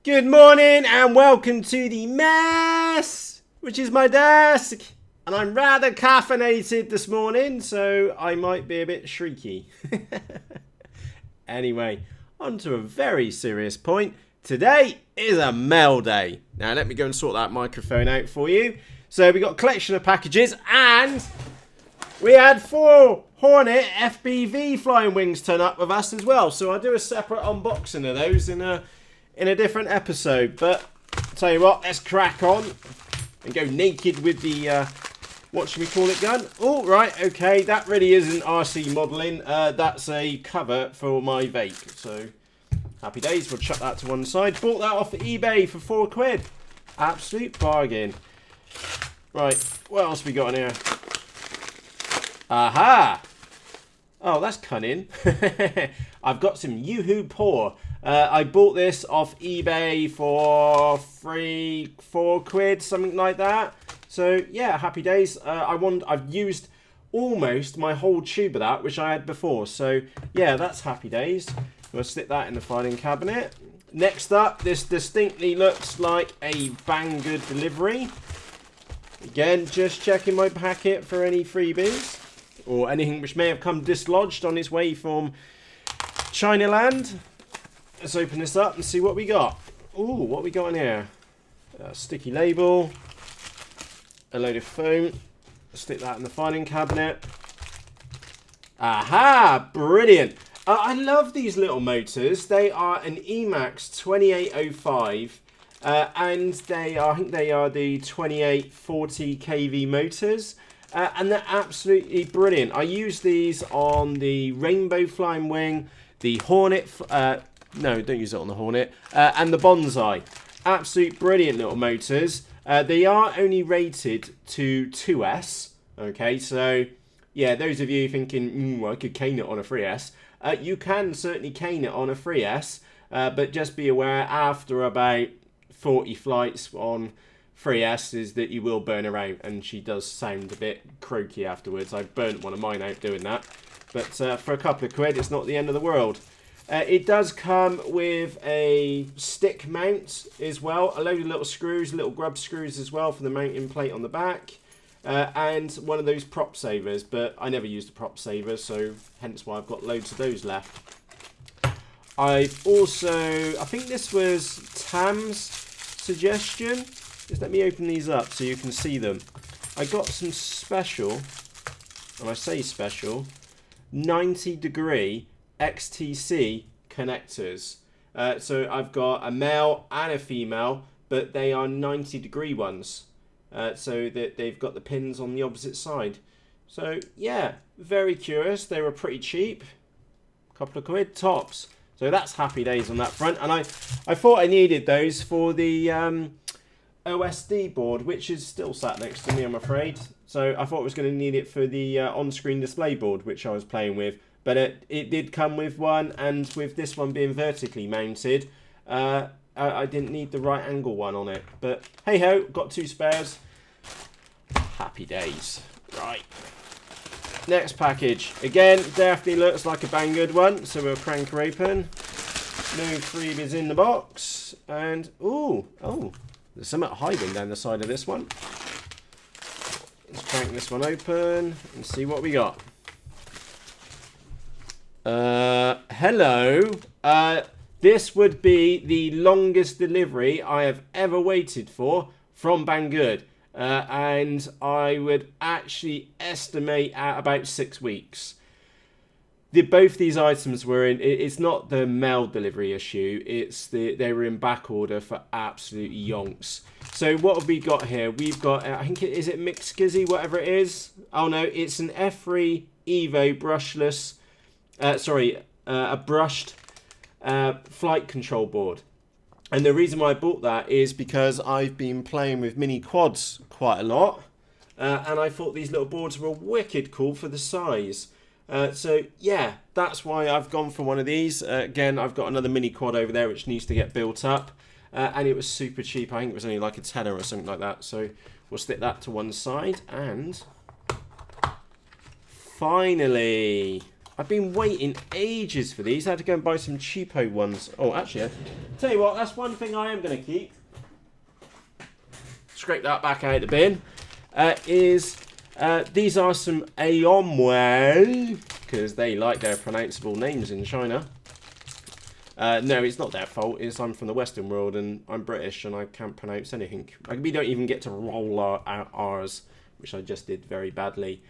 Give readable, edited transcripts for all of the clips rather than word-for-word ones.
Good morning and welcome to the mess, which is my desk. And I'm rather caffeinated this morning, so I might be a bit shrieky. Anyway, on to a very serious point. Today is a mail day. Now let me go and sort that microphone out for you. So we got a collection of packages and we had 4 Hornet FPV flying wings turn up with us as well. So I'll do a separate unboxing of those in a different episode. But I'll tell you what, let's crack on and go naked with the what should we call it, gun? Oh, right, okay, that really isn't RC modelling. That's a cover for my vape. So happy days, we'll chuck that to one side. Bought that off eBay for £4. Absolute bargain. Right, what else we got in here? Aha! Oh, that's cunning. I've got some Yoo-Hoo Paw. I bought this off eBay for £4, something like that. So yeah, happy days. I've used almost my whole tube of that, which I had before. So yeah, that's happy days. We'll stick that in the filing cabinet. Next up, this distinctly looks like a Banggood delivery. Again, just checking my packet for any freebies or anything which may have come dislodged on its way from Chinaland. Let's open this up and see what we got. Ooh, what we got in here? A sticky label, a load of foam. Stick that in the filing cabinet. Aha! Brilliant. I love these little motors. They are an EMAX 2805. And I think they are the 2840 kV motors. And they're absolutely brilliant. I use these on the Rainbow Flying Wing, the Hornet, no, don't use it on the Hornet, and the Bonsai. Absolute brilliant little motors. They are only rated to 2S. Okay, so yeah, those of you thinking, I could cane it on a 3S. You can certainly cane it on a 3S, but just be aware after about 40 flights on 3S is that you will burn her out, and she does sound a bit croaky afterwards. I burnt one of mine out doing that, but for a couple of quid, it's not the end of the world. It does come with a stick mount as well, a load of little screws, little grub screws as well for the mounting plate on the back, and one of those prop savers, but I never used a prop saver, so hence why I've got loads of those left. I've also, I think this was Tam's suggestion. Just let me open these up so you can see them. I got some special, and I say special, 90-degree XTC connectors. So I've got a male and a female, but they are 90-degree ones. So that they've got the pins on the opposite side. So yeah, very curious. They were pretty cheap. A couple of quid tops. So that's happy days on that front. And I thought I needed those for the OSD board, which is still sat next to me, I'm afraid. So I thought I was going to need it for the on-screen display board, which I was playing with. But it did come with one, and with this one being vertically mounted, I didn't need the right angle one on it. But hey-ho, got 2 spares. Happy days. Right. Next package. Again, definitely looks like a Banggood one, so we'll crank her open. No freebies in the box. And, oh, there's something hiding down the side of this one. Let's crank this one open and see what we got. Hello. This would be the longest delivery I have ever waited for from Banggood. And I would actually estimate at about 6 weeks. Both these items were in, it's not the mail delivery issue, it's they were in back order for absolute yonks. So what have we got here? We've got, I think is it Mixkizzy, whatever it is? Oh no, it's an F3 Evo brushless, a brushed flight control board. And the reason why I bought that is because I've been playing with mini quads quite a lot. And I thought these little boards were wicked cool for the size. So yeah, that's why I've gone for one of these. Again, I've got another mini quad over there which needs to get built up. And it was super cheap. I think it was only like a tenner or something like that. So we'll stick that to one side. And finally, I've been waiting ages for these. I had to go and buy some cheapo ones. Oh, actually, I'll tell you what, that's one thing I am going to keep. Scrape that back out of the bin. These are some Aomway, because they like their pronounceable names in China. No, it's not their fault. It's I'm from the Western world and I'm British and I can't pronounce anything. We don't even get to roll our R's, which I just did very badly.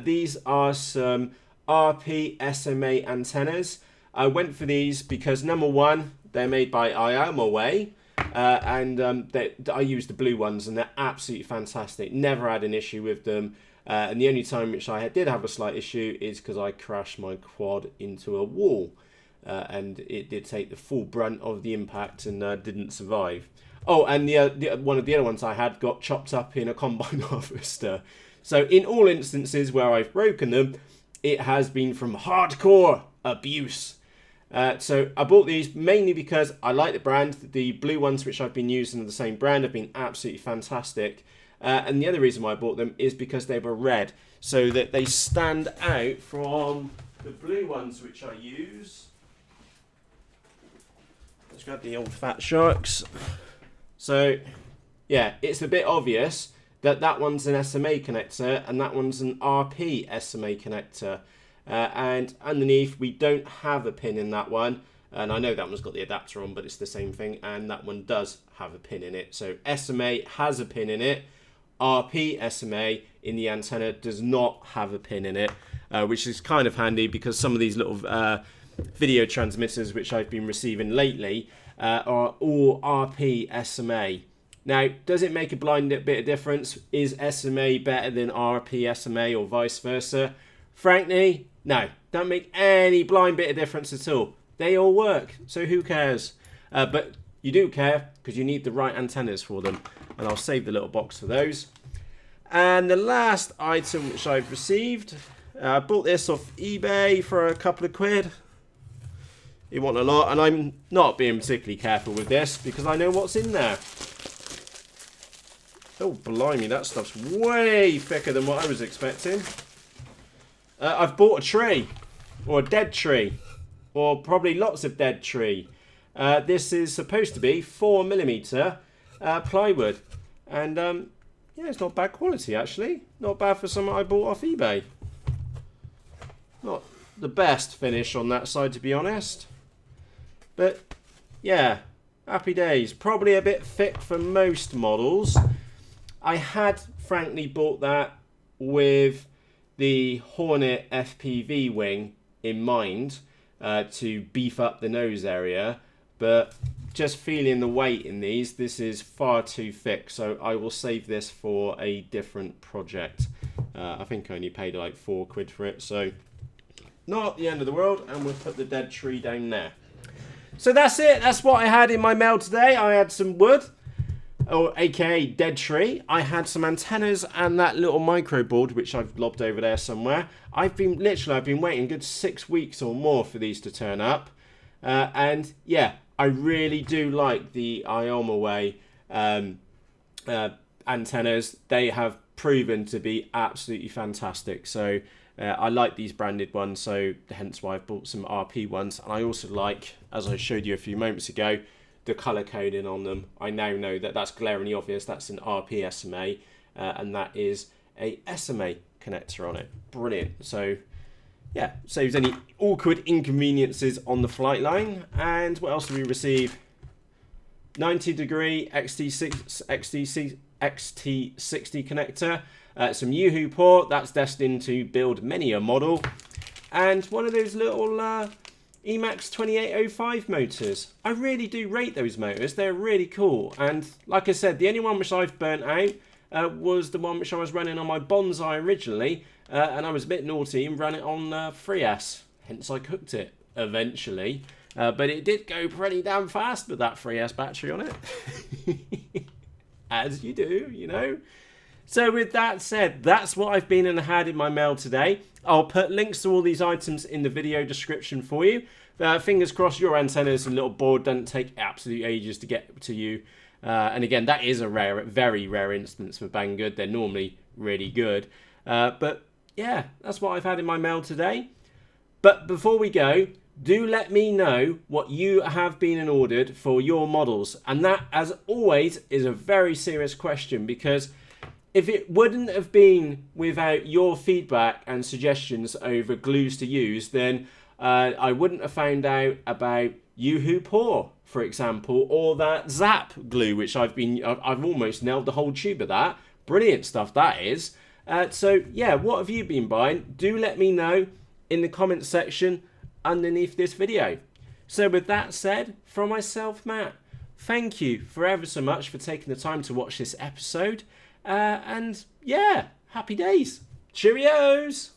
These are some RP-SMA antennas. I went for these because, number one, they're made by Aomway. I used the blue ones and they're absolutely fantastic. Never had an issue with them. And the only time which I did have a slight issue is because I crashed my quad into a wall. And it did take the full brunt of the impact and didn't survive. Oh, and one of the other ones I had got chopped up in a combine harvester. So in all instances where I've broken them, it has been from hardcore abuse. So I bought these mainly because I like the brand. The blue ones which I've been using are the same brand, have been absolutely fantastic. And the other reason why I bought them is because they were red, so that they stand out from the blue ones which I use. Let's grab the old fat sharks. So yeah, it's a bit obvious that that one's an SMA connector and that one's an RP-SMA connector. And underneath we don't have a pin in that one, and I know that one's got the adapter on, but it's the same thing, and that one does have a pin in it. So SMA has a pin in it, RP-SMA in the antenna does not have a pin in it, which is kind of handy because some of these little video transmitters which I've been receiving lately are all RP-SMA. Now, does it make a blind bit of difference? Is SMA better than RP-SMA or vice versa? Frankly, no. Don't make any blind bit of difference at all. They all work, so who cares? But you do care because you need the right antennas for them. And I'll save the little box for those. And the last item which I've received, I bought this off eBay for a couple of quid. It wasn't a lot, and I'm not being particularly careful with this because I know what's in there. Oh, blimey, that stuff's way thicker than what I was expecting. I've bought a tree, or a dead tree, or probably lots of dead tree. This is supposed to be 4mm plywood, and yeah, it's not bad quality actually. Not bad for something I bought off eBay. Not the best finish on that side, to be honest, but yeah, happy days. Probably a bit thick for most models. I had frankly bought that with the Hornet FPV wing in mind to beef up the nose area, but just feeling the weight in these, this is far too thick, so I will save this for a different project. I think I only paid like £4 for it, so not the end of the world, and we'll put the dead tree down there. So that's it. That's what I had in my mail today. I had some wood, or aka dead tree. I had some antennas and that little micro board which I've lobbed over there somewhere. I've been waiting a good 6 weeks or more for these to turn up, and yeah, I really do like the Aomway antennas. They have proven to be absolutely fantastic. So I like these branded ones, so hence why I've bought some RP ones. And I also like, as I showed you a few moments ago, the color coding on them. I now know that that's glaringly obvious. That's an RP-SMA, and that is a SMA connector on it. Brilliant. So yeah, saves any awkward inconveniences on the flight line. And what else do we receive? 90-degree XT60 connector. Some Yoo-hoo port. That's destined to build many a model. And one of those little EMAX 2805 motors. I really do rate those motors. They're really cool. And like I said, the only one which I've burnt out was the one which I was running on my Bonsai originally. And I was a bit naughty and ran it on 3S. Hence I cooked it eventually. But it did go pretty damn fast with that 3S battery on it. As you do, you know. So with that said, that's what I've been and had in my mail today. I'll put links to all these items in the video description for you. Fingers crossed your antennas and little board don't take absolute ages to get to you. And again, that is a very rare instance for Banggood. They're normally really good. But yeah, that's what I've had in my mail today. But before we go, do let me know what you have been and ordered for your models. And that, as always, is a very serious question, because if it wouldn't have been without your feedback and suggestions over glues to use, then I wouldn't have found out about Yoo-Hoo Pour, for example, or that Zap glue, which I've almost nailed the whole tube of that. Brilliant stuff that is. So yeah, what have you been buying? Do let me know in the comments section underneath this video. So with that said, from myself, Matt, thank you for ever so much for taking the time to watch this episode. And yeah, happy days. Cheerios.